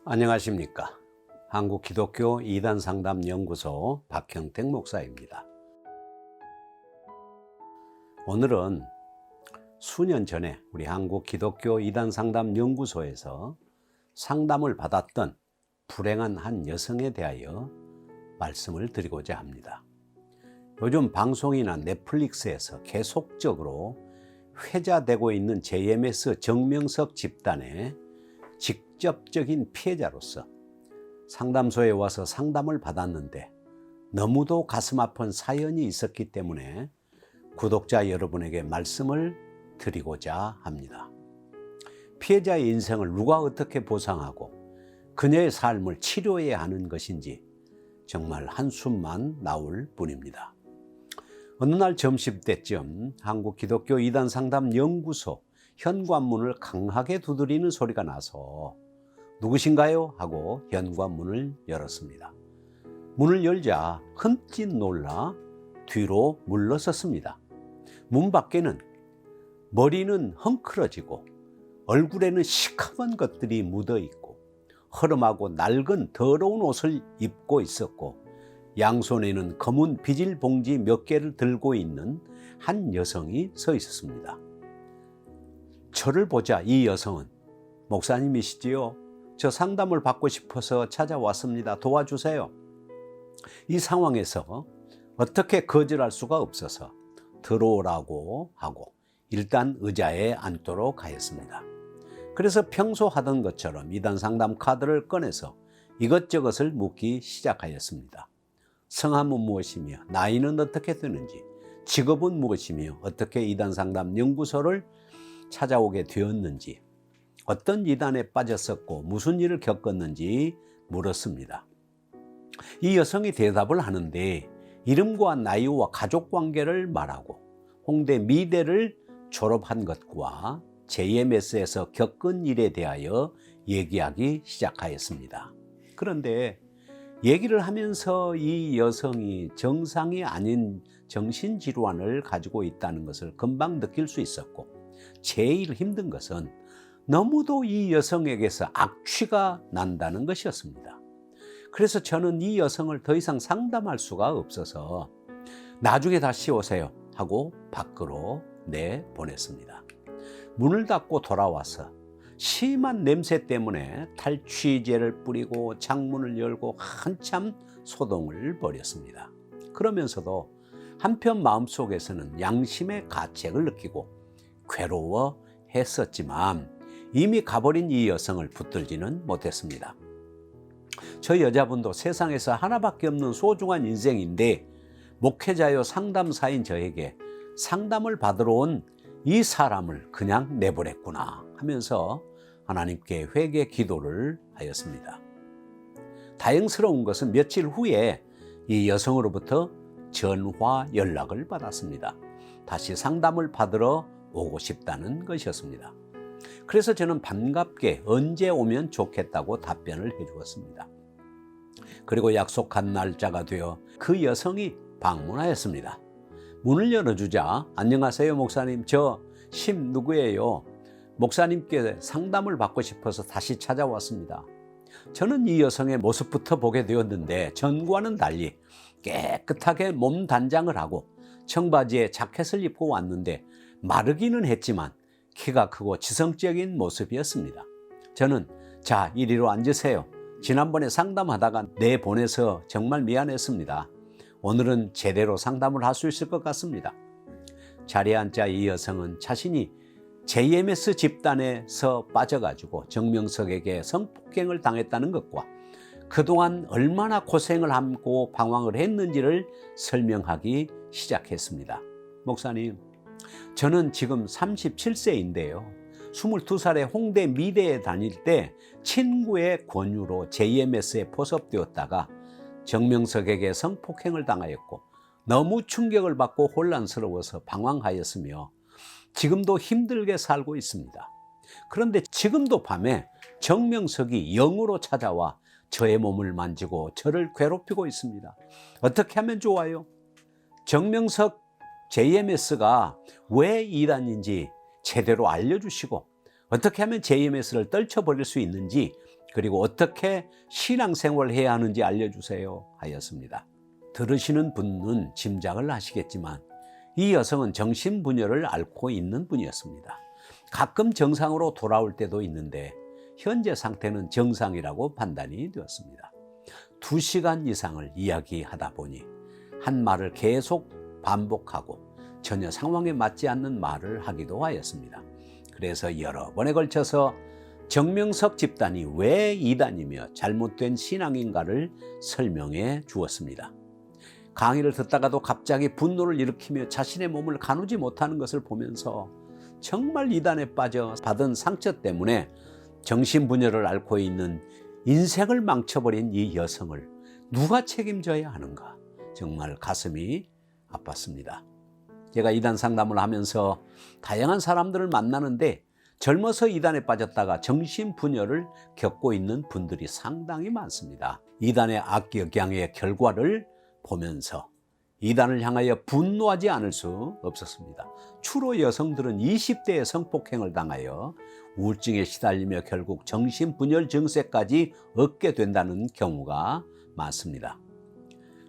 안녕하십니까. 한국기독교 이단상담연구소 박형택 목사입니다. 오늘은 수년 전에 우리 한국기독교 이단상담연구소에서 상담을 받았던 불행한 한 여성에 대하여 말씀을 드리고자 합니다. 요즘 방송이나 넷플릭스에서 계속적으로 회자되고 있는 JMS 정명석 집단의 직접적인 피해자로서 상담소에 와서 상담을 받았는데 너무도 가슴 아픈 사연이 있었기 때문에 구독자 여러분에게 말씀을 드리고자 합니다. 피해자의 인생을 누가 어떻게 보상하고 그녀의 삶을 치료해야 하는 것인지 정말 한숨만 나올 뿐입니다. 어느 날 점심때쯤 한국기독교 이단상담연구소 현관문을 강하게 두드리는 소리가 나서 누구신가요? 하고 현관문을 열었습니다. 문을 열자 흠칫 놀라 뒤로 물러섰습니다. 문 밖에는 머리는 헝클어지고 얼굴에는 시커먼 것들이 묻어 있고 허름하고 낡은 더러운 옷을 입고 있었고 양손에는 검은 비닐 봉지 몇 개를 들고 있는 한 여성이 서 있었습니다. 저를 보자 이 여성은 목사님이시지요? 저 상담을 받고 싶어서 찾아왔습니다. 도와주세요. 이 상황에서 어떻게 거절할 수가 없어서 들어오라고 하고 일단 의자에 앉도록 하였습니다. 그래서 평소 하던 것처럼 이단 상담 카드를 꺼내서 이것저것을 묻기 시작하였습니다. 성함은 무엇이며 나이는 어떻게 되는지, 직업은 무엇이며 어떻게 이단 상담 연구소를 찾아오게 되었는지, 어떤 이단에 빠졌었고 무슨 일을 겪었는지 물었습니다. 이 여성이 대답을 하는데 이름과 나이와 가족관계를 말하고 홍대 미대를 졸업한 것과 JMS에서 겪은 일에 대하여 얘기하기 시작하였습니다. 그런데 얘기를 하면서 이 여성이 정상이 아닌 정신질환을 가지고 있다는 것을 금방 느낄 수 있었고, 제일 힘든 것은 너무도 이 여성에게서 악취가 난다는 것이었습니다. 그래서 저는 이 여성을 더 이상 상담할 수가 없어서 나중에 다시 오세요 하고 밖으로 내보냈습니다. 문을 닫고 돌아와서 심한 냄새 때문에 탈취제를 뿌리고 창문을 열고 한참 소동을 벌였습니다. 그러면서도 한편 마음속에서는 양심의 가책을 느끼고 괴로워했었지만 이미 가버린 이 여성을 붙들지는 못했습니다. 저 여자분도 세상에서 하나밖에 없는 소중한 인생인데 목회자요 상담사인 저에게 상담을 받으러 온 이 사람을 그냥 내보냈구나 하면서 하나님께 회개 기도를 하였습니다. 다행스러운 것은 며칠 후에 이 여성으로부터 전화 연락을 받았습니다. 다시 상담을 받으러 오고 싶다는 것이었습니다. 그래서 저는 반갑게 언제 오면 좋겠다고 답변을 해주었습니다. 그리고 약속한 날짜가 되어 그 여성이 방문하였습니다. 문을 열어주자 안녕하세요 목사님, 저 심 누구예요? 목사님께 상담을 받고 싶어서 다시 찾아왔습니다. 저는 이 여성의 모습부터 보게 되었는데 전과는 달리 깨끗하게 몸 단장을 하고 청바지에 자켓을 입고 왔는데 마르기는 했지만 키가 크고 지성적인 모습이었습니다. 저는 자 이리로 앉으세요. 지난번에 상담하다가 내보내서 정말 미안했습니다. 오늘은 제대로 상담을 할 수 있을 것 같습니다. 자리에 앉자 이 여성은 자신이 JMS 집단에서 빠져가지고 정명석에게 성폭행을 당했다는 것과 그동안 얼마나 고생을 하고 방황을 했는지를 설명하기 시작했습니다. 목사님, 저는 지금 37세인데요. 22살에 홍대 미대에 다닐 때 친구의 권유로 JMS에 포섭되었다가 정명석에게 성폭행을 당하였고 너무 충격을 받고 혼란스러워서 방황하였으며 지금도 힘들게 살고 있습니다. 그런데 지금도 밤에 정명석이 영으로 찾아와 저의 몸을 만지고 저를 괴롭히고 있습니다. 어떻게 하면 좋아요? 정명석 JMS가 왜 이단인지 제대로 알려주시고 어떻게 하면 JMS를 떨쳐버릴 수 있는지 그리고 어떻게 신앙생활을 해야 하는지 알려주세요 하였습니다. 들으시는 분은 짐작을 하시겠지만 이 여성은 정신분열을 앓고 있는 분이었습니다. 가끔 정상으로 돌아올 때도 있는데 현재 상태는 정상이라고 판단이 되었습니다. 2시간 이상을 이야기하다 보니 한 말을 계속 반복하고 전혀 상황에 맞지 않는 말을 하기도 하였습니다. 그래서 여러 번에 걸쳐서 정명석 집단이 왜 이단이며 잘못된 신앙인가를 설명해 주었습니다. 강의를 듣다가도 갑자기 분노를 일으키며 자신의 몸을 가누지 못하는 것을 보면서 정말 이단에 빠져 받은 상처 때문에 정신분열을 앓고 있는 인생을 망쳐버린 이 여성을 누가 책임져야 하는가, 정말 가슴이 아팠습니다. 제가 이단 상담을 하면서 다양한 사람들을 만나는데 젊어서 이단에 빠졌다가 정신분열을 겪고 있는 분들이 상당히 많습니다. 이단의 악영향의 결과를 보면서 이단을 향하여 분노하지 않을 수 없었습니다. 주로 여성들은 20대에 성폭행을 당하여 우울증에 시달리며 결국 정신분열 증세까지 얻게 된다는 경우가 많습니다.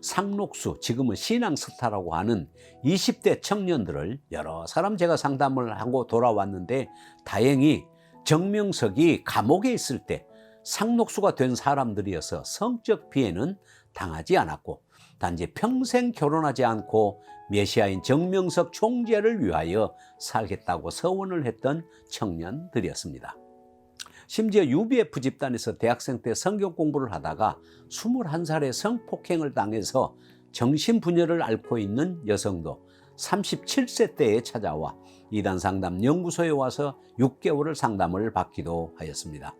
상록수, 지금은 신앙스타라고 하는 20대 청년들을 여러 사람 제가 상담을 하고 돌아왔는데 다행히 정명석이 감옥에 있을 때 상록수가 된 사람들이어서 성적 피해는 당하지 않았고 단지 평생 결혼하지 않고 메시아인 정명석 총재를 위하여 살겠다고 서원을 했던 청년들이었습니다. 심지어 UBF 집단에서 대학생 때 성경 공부를 하다가 21살에 성폭행을 당해서 정신분열을 앓고 있는 여성도 37세 때에 찾아와 이단 상담 연구소에 와서 6개월을 상담을 받기도 하였습니다.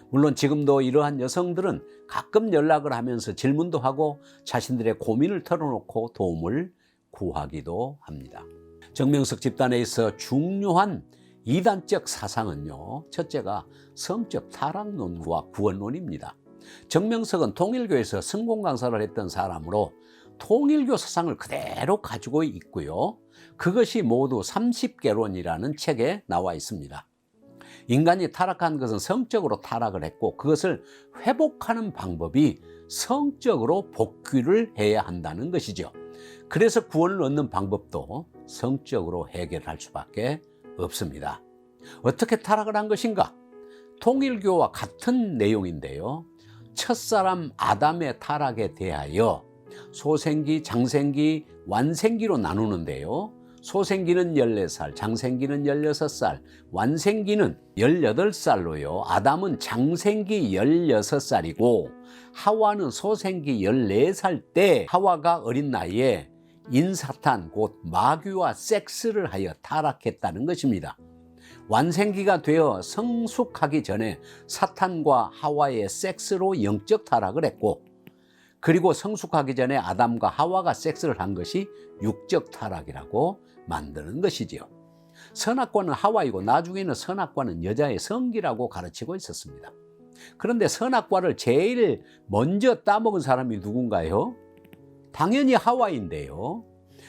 물론 지금도 이러한 여성들은 가끔 연락을 하면서 질문도 하고 자신들의 고민을 털어놓고 도움을 구하기도 합니다. 정명석 집단에 있어 중요한 이단적 사상은요, 첫째가 성적 타락론과 구원론입니다. 정명석은 통일교에서 성공 강사를 했던 사람으로 통일교 사상을 그대로 가지고 있고요. 그것이 모두 30개론이라는 책에 나와 있습니다. 인간이 타락한 것은 성적으로 타락을 했고 그것을 회복하는 방법이 성적으로 복귀를 해야 한다는 것이죠. 그래서 구원을 얻는 방법도 성적으로 해결할 수밖에 없습니다. 어떻게 타락을 한 것인가? 통일교와 같은 내용인데요. 첫사람 아담의 타락에 대하여 소생기, 장생기, 완생기로 나누는데요. 소생기는 14살, 장생기는 16살, 완생기는 18살로요. 아담은 장생기 16살이고 하와는 소생기 14살 때 하와가 어린 나이에 인사탄 곧 마귀와 섹스를 하여 타락했다는 것입니다. 완생기가 되어 성숙하기 전에 사탄과 하와의 섹스로 영적 타락을 했고 그리고 성숙하기 전에 아담과 하와가 섹스를 한 것이 육적 타락이라고 만드는 것이지요. 선악과는 하와이고 나중에는 선악과는 여자의 성기라고 가르치고 있었습니다. 그런데 선악과를 제일 먼저 따먹은 사람이 누군가요? 당연히 하와인데요.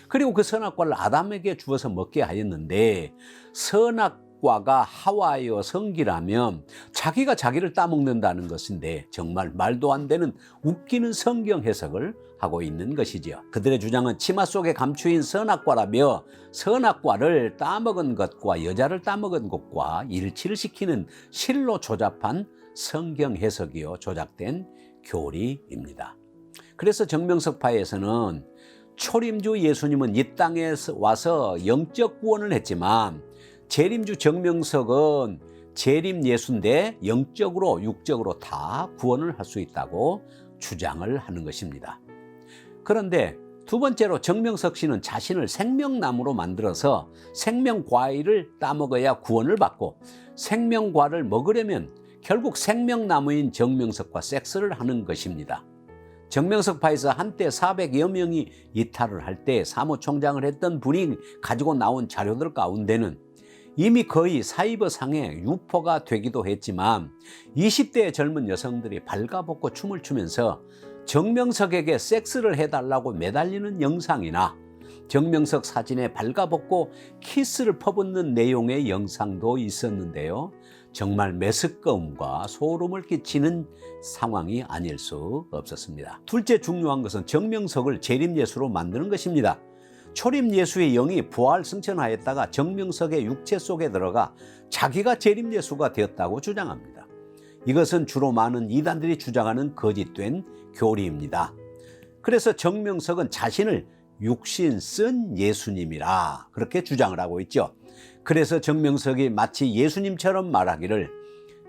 그리고 그 선악과를 아담에게 주어서 먹게 하였는데 선악과가 하와의 성기라면 자기가 자기를 따먹는다는 것인데 정말 말도 안 되는 웃기는 성경 해석을 하고 있는 것이지요. 그들의 주장은 치마 속에 감추인 선악과라며 선악과를 따먹은 것과 여자를 따먹은 것과 일치를 시키는 실로 조잡한 성경 해석이요 조작된 교리입니다. 그래서 정명석파에서는 초림주 예수님은 이 땅에 와서 영적 구원을 했지만 재림주 정명석은 재림 예수인데 영적으로 육적으로 다 구원을 할 수 있다고 주장을 하는 것입니다. 그런데 두 번째로 정명석 씨는 자신을 생명나무로 만들어서 생명과일을 따먹어야 구원을 받고 생명과를 먹으려면 결국 생명나무인 정명석과 섹스를 하는 것입니다. 정명석파에서 한때 400여 명이 이탈을 할 때 사무총장을 했던 분이 가지고 나온 자료들 가운데는 이미 거의 사이버상의 유포가 되기도 했지만 20대의 젊은 여성들이 발가벗고 춤을 추면서 정명석에게 섹스를 해달라고 매달리는 영상이나 정명석 사진에 발가벗고 키스를 퍼붓는 내용의 영상도 있었는데요. 정말 메스꺼움과 소름을 끼치는 상황이 아닐 수 없었습니다. 둘째 중요한 것은 정명석을 재림예수로 만드는 것입니다. 초림예수의 영이 부활 승천하였다가 정명석의 육체 속에 들어가 자기가 재림예수가 되었다고 주장합니다. 이것은 주로 많은 이단들이 주장하는 거짓된 교리입니다. 그래서 정명석은 자신을 육신 쓴 예수님이라 그렇게 주장을 하고 있죠. 그래서 정명석이 마치 예수님처럼 말하기를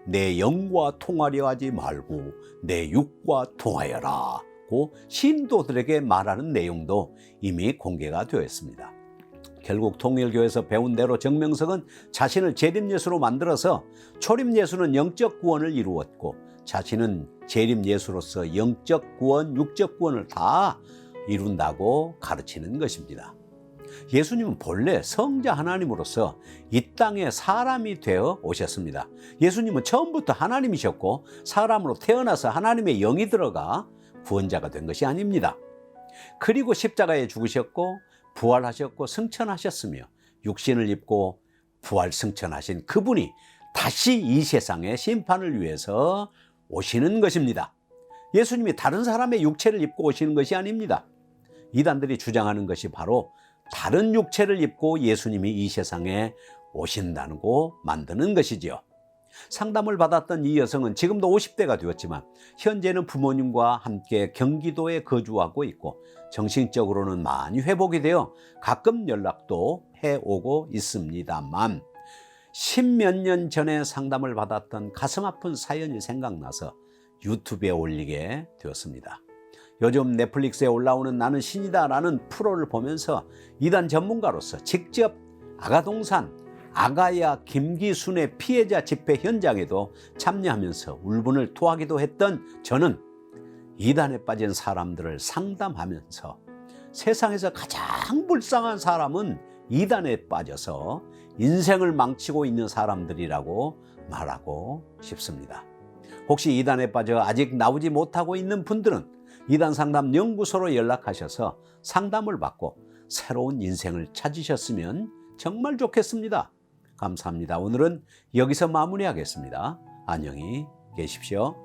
내 영과 통하려 하지 말고 내 육과 통하여라 고 신도들에게 말하는 내용도 이미 공개가 되었습니다. 결국 통일교에서 배운 대로 정명석은 자신을 재림예수로 만들어서 초림예수는 영적 구원을 이루었고 자신은 재림예수로서 영적 구원, 육적 구원을 다 이룬다고 가르치는 것입니다. 예수님은 본래 성자 하나님으로서 이 땅에 사람이 되어 오셨습니다. 예수님은 처음부터 하나님이셨고 사람으로 태어나서 하나님의 영이 들어가 구원자가 된 것이 아닙니다. 그리고 십자가에 죽으셨고 부활하셨고 승천하셨으며 육신을 입고 부활 승천하신 그분이 다시 이 세상의 심판을 위해서 오시는 것입니다. 예수님이 다른 사람의 육체를 입고 오시는 것이 아닙니다. 이단들이 주장하는 것이 바로 다른 육체를 입고 예수님이 이 세상에 오신다고 만드는 것이지요. 상담을 받았던 이 여성은 지금도 50대가 되었지만 현재는 부모님과 함께 경기도에 거주하고 있고 정신적으로는 많이 회복이 되어 가끔 연락도 해오고 있습니다만 10몇 년 전에 상담을 받았던 가슴 아픈 사연이 생각나서 유튜브에 올리게 되었습니다. 요즘 넷플릭스에 올라오는 나는 신이다라는 프로를 보면서 이단 전문가로서 직접 아가동산 아가야 김기순의 피해자 집회 현장에도 참여하면서 울분을 토하기도 했던 저는 이단에 빠진 사람들을 상담하면서 세상에서 가장 불쌍한 사람은 이단에 빠져서 인생을 망치고 있는 사람들이라고 말하고 싶습니다. 혹시 이단에 빠져 아직 나오지 못하고 있는 분들은 이단 상담 연구소로 연락하셔서 상담을 받고 새로운 인생을 찾으셨으면 정말 좋겠습니다. 감사합니다. 오늘은 여기서 마무리하겠습니다. 안녕히 계십시오.